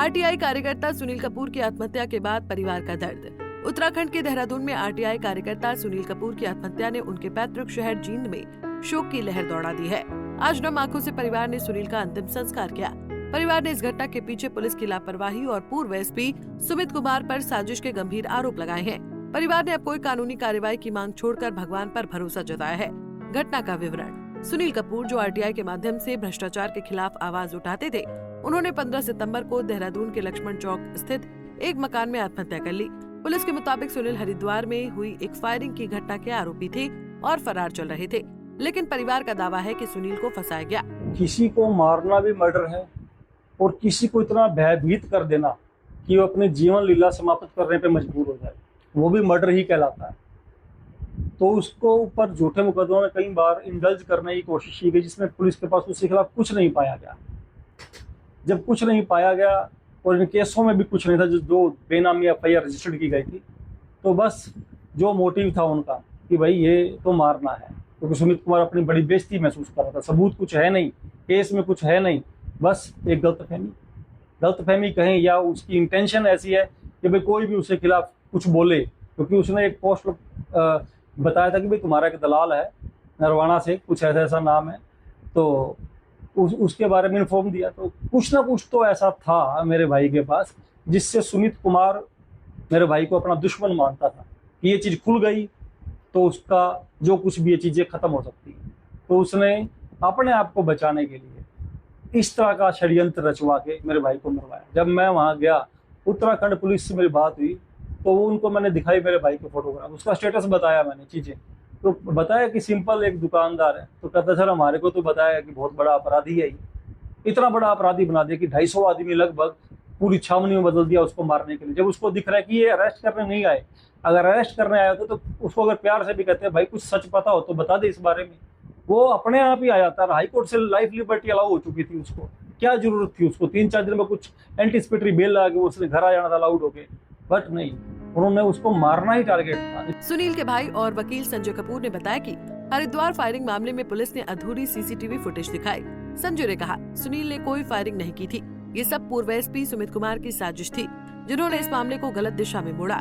RTI कार्यकर्ता सुनील कपूर की आत्महत्या के बाद परिवार का दर्द। उत्तराखंड के देहरादून में आरटीआई कार्यकर्ता सुनील कपूर की आत्महत्या ने उनके पैतृक शहर जींद में शोक की लहर दौड़ा दी है। आज नम आंखों से परिवार ने सुनील का अंतिम संस्कार किया। परिवार ने इस घटना के पीछे पुलिस की लापरवाही और पूर्व एसपी सुमित कुमार पर साजिश के गंभीर आरोप लगाए हैं। परिवार ने अब कोई कानूनी कार्रवाई की मांग छोड़कर भगवान पर भरोसा जताया है। घटना का विवरण। सुनील कपूर, जो आरटीआई के माध्यम से भ्रष्टाचार के खिलाफ आवाज उठाते थे, उन्होंने 15 सितंबर को देहरादून के लक्ष्मण चौक स्थित एक मकान में आत्महत्या कर ली। पुलिस के मुताबिक सुनील हरिद्वार में हुई एक फायरिंग की घटना के आरोपी थे और फरार चल रहे थे, लेकिन परिवार का दावा है कि सुनील को फंसाया गया। किसी को मारना भी मर्डर है और किसी को इतना भयभीत कर देना कि वो अपने जीवन लीला समाप्त करने पे मजबूर हो जाए, वो भी मर्डर ही कहलाता है। तो उसको ऊपर झूठे मुकदमों में कई बार इंडल्ज करने की कोशिश की गई, जिसमें पुलिस के पास उसके खिलाफ कुछ नहीं पाया गया। जब कुछ नहीं पाया गया और इन केसों में भी कुछ नहीं था जो बेनामी एफआईआर रजिस्टर्ड की गई थी, तो बस जो मोटिव था उनका कि भाई ये तो मारना है, क्योंकि सुमित कुमार अपनी बड़ी बेइज्जती महसूस कर रहा था। सबूत कुछ है नहीं, केस में कुछ है नहीं, बस एक गलतफहमी कहें या उसकी इंटेंशन ऐसी है कि भाई कोई भी उसके खिलाफ कुछ बोले, क्योंकि उसने एक पोस्ट बताया था कि भाई तुम्हारा एक दलाल है नरवाना से, कुछ ऐसा नाम है, तो उसके बारे में इन्फॉर्म दिया। तो कुछ ना कुछ तो ऐसा था मेरे भाई के पास जिससे सुमित कुमार मेरे भाई को अपना दुश्मन मानता था कि ये चीज़ खुल गई तो उसका जो कुछ भी ये चीज़ें खत्म हो सकती है। तो उसने अपने आप को बचाने के लिए इस तरह का षड्यंत्र रचवा के मेरे भाई को मरवाया। जब मैं वहाँ गया, उत्तराखंड पुलिस से मेरी बात हुई, तो उनको मैंने दिखाई मेरे भाई के फोटोग्राफ, उसका स्टेटस बताया मैंने चीज़ें, तो बताया कि सिंपल एक दुकानदार है। तो कहता सर हमारे को तो बताया कि बहुत बड़ा अपराधी है, इतना बड़ा अपराधी बना दिया कि 250 आदमी लगभग पूरी छावनी में बदल दिया उसको मारने के लिए। जब उसको दिख रहा है कि ये अरेस्ट करने नहीं आए, अगर अरेस्ट करने आया तो उसको अगर प्यार से भी कहते हैं भाई कुछ सच पता हो तो बता दे इस बारे में, वो अपने आप ही आ जाता है। हाईकोर्ट से लाइफ लिबर्टी अलाउ हो चुकी थी, उसको क्या जरूरत थी, उसको 3-4 दिन में कुछ एंटीसिपेटरी बेल लगा के उसने घर आ जाना था अलाउड होके, बट नहीं, उन्होंने उसको मारना ही टारगेट था। सुनील के भाई और वकील संजय कपूर ने बताया कि हरिद्वार फायरिंग मामले में पुलिस ने अधूरी सीसीटीवी फुटेज दिखाई। संजय ने कहा, सुनील ने कोई फायरिंग नहीं की थी, ये सब पूर्व एसपी सुमित कुमार की साजिश थी, जिन्होंने इस मामले को गलत दिशा में मोड़ा।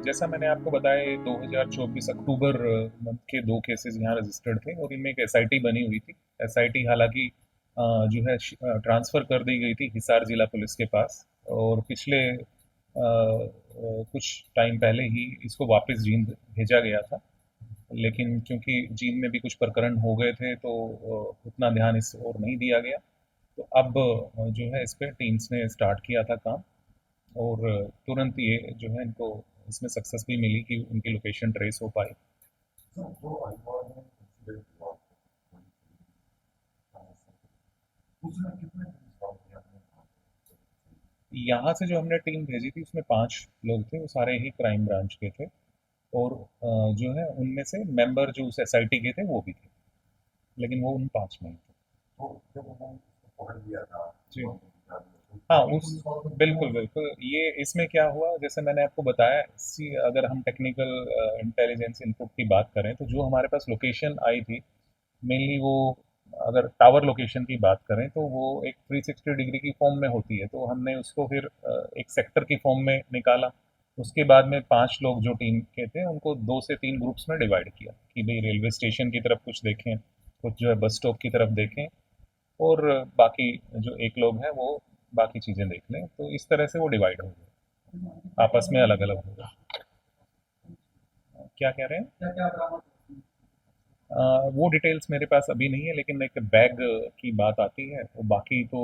जैसा मैंने आपको बताया, 2024 अक्टूबर मंथ के 2 केसेस यहाँ रजिस्टर्ड थे और इनमें एक एसआईटी बनी हुई थी। एसआईटी हालांकि जो है ट्रांसफ़र कर दी गई थी हिसार जिला पुलिस के पास, और पिछले कुछ टाइम पहले ही इसको वापस जींद भेजा गया था। लेकिन क्योंकि जींद में भी कुछ प्रकरण हो गए थे तो उतना ध्यान इस ओर नहीं दिया गया। तो अब जो है इस पर टीम्स ने स्टार्ट किया था काम, और तुरंत ये जो है इनको इसमें सक्सेस भी मिली कि उनकी लोकेशन ट्रेस हो पाई। यहाँ से जो हमने टीम भेजी थी उसमें 5 लोग थे, वो सारे ही क्राइम ब्रांच के थे, और जो है उनमें से मेंबर जो उस एसआईटी के थे वो भी थे, लेकिन वो उन 5 में ही थे। जी हाँ, उस बिल्कुल बिल्कुल। ये इसमें क्या हुआ, जैसे मैंने आपको बताया, अगर हम टेक्निकल इंटेलिजेंस इनपुट की बात करें तो जो हमारे पास लोकेशन आई थी मेनली, वो अगर टावर लोकेशन की बात करें तो वो एक 360 डिग्री की फॉर्म में होती है, तो हमने उसको फिर एक सेक्टर की फॉर्म में निकाला। उसके बाद में 5 लोग जो टीम के थे उनको 2 से 3 ग्रुप्स में डिवाइड किया कि भाई रेलवे स्टेशन की तरफ कुछ देखें, कुछ जो है बस स्टॉप की तरफ देखें, और बाकी जो एक लोग हैं वो बाकी चीज़ें देख लें। तो इस तरह से वो डिवाइड हो गए, आपस में अलग अलग हो गए। क्या कह रहे हैं? वो डिटेल्स मेरे पास अभी नहीं है, लेकिन एक बैग की बात आती है। वो बाकी तो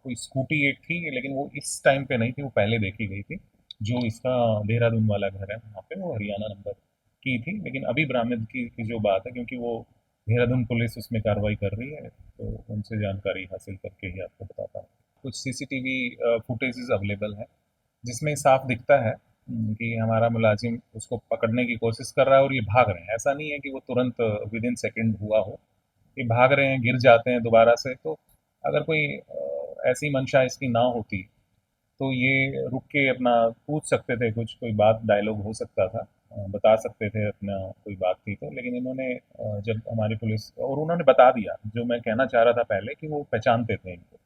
कोई स्कूटी एक थी, लेकिन वो इस टाइम पे नहीं थी, वो पहले देखी गई थी। जो इसका देहरादून वाला घर है वहाँ पे, वो हरियाणा नंबर की थी, लेकिन अभी बरामद की जो बात है, क्योंकि वो देहरादून पुलिस उसमें कार्रवाई कर रही है, तो उनसे जानकारी हासिल करके ही आपको बताता हूँ। कुछ सीसीटीवी फुटेजेस अवेलेबल है जिसमें साफ दिखता है कि हमारा मुलाजिम उसको पकड़ने की कोशिश कर रहा है और ये भाग रहे हैं। ऐसा नहीं है कि वो तुरंत विद इन सेकेंड हुआ हो, ये भाग रहे हैं, गिर जाते हैं दोबारा से। तो अगर कोई ऐसी मंशा इसकी ना होती तो ये रुक के अपना पूछ सकते थे, कुछ कोई बात डायलॉग हो सकता था, बता सकते थे अपना कोई बात थी तो। लेकिन इन्होंने जब हमारी पुलिस, और उन्होंने बता दिया जो मैं कहना चाह रहा था पहले, कि वो पहचानते थे इनको।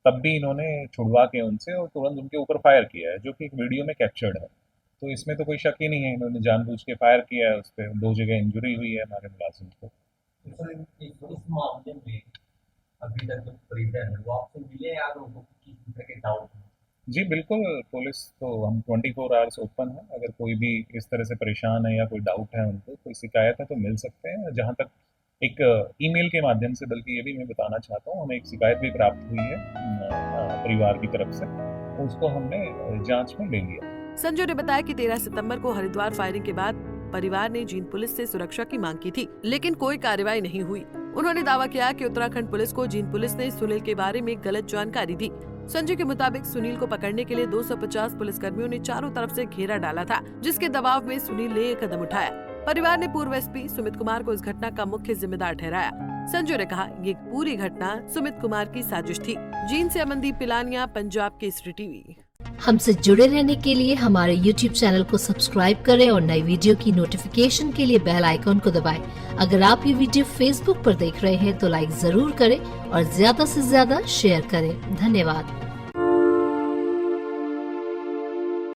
तब भी इन्होंने छुड़वा के उनसे और तुरंत उनके ऊपर फायर किया है, जो कि एक वीडियो में कैप्चर्ड है। तो इसमें तो कोई शक ही नहीं है, इन्होंने जानबूझ के फायर किया है, उस पर 2 जगह इंजरी हुई है हमारे मुलाजिम को। सर, इस मामले में अभी तक जो फरीदा है वो आपसे मिले या लोगों को किसी तरह के डाउट हैं? जी बिल्कुल, पुलिस तो हम 24 आवर्स ओपन है, अगर कोई भी इस तरह से परेशान है या कोई डाउट है उनको, कोई शिकायत है तो मिल सकते हैं। जहाँ तक एक ईमेल के माध्यम से, बल्कि ये भी मैं बताना चाहता हूँ, हमें एक शिकायत भी प्राप्त हुई है परिवार की तरफ से, तो उसको हमने जांच में ले लिया। संजय ने बताया कि 13 सितंबर को हरिद्वार फायरिंग के बाद परिवार ने जींद पुलिस से सुरक्षा की मांग की थी, लेकिन कोई कार्रवाई नहीं हुई। उन्होंने दावा किया कि उत्तराखंड पुलिस को जींद पुलिस ने सुनील के बारे में गलत जानकारी दी। संजय के मुताबिक सुनील को पकड़ने के लिए 250 पुलिसकर्मियों ने चारों तरफ से घेरा डाला था, जिसके दबाव में सुनील ने ये कदम उठाया। परिवार ने पूर्व एसपी सुमित कुमार को इस घटना का मुख्य जिम्मेदार ठहराया। संजय ने कहा, ये पूरी घटना सुमित कुमार की साजिश थी। जींद से अमनदीप पिलानिया, पंजाब केसरी टीवी। हमसे जुड़े रहने के लिए हमारे YouTube चैनल को सब्सक्राइब करें और नई वीडियो की नोटिफिकेशन के लिए बेल आइकॉन को दबाएं। अगर आप ये वीडियो Facebook पर देख रहे हैं तो लाइक जरूर करें और ज्यादा से ज्यादा शेयर करें। धन्यवाद।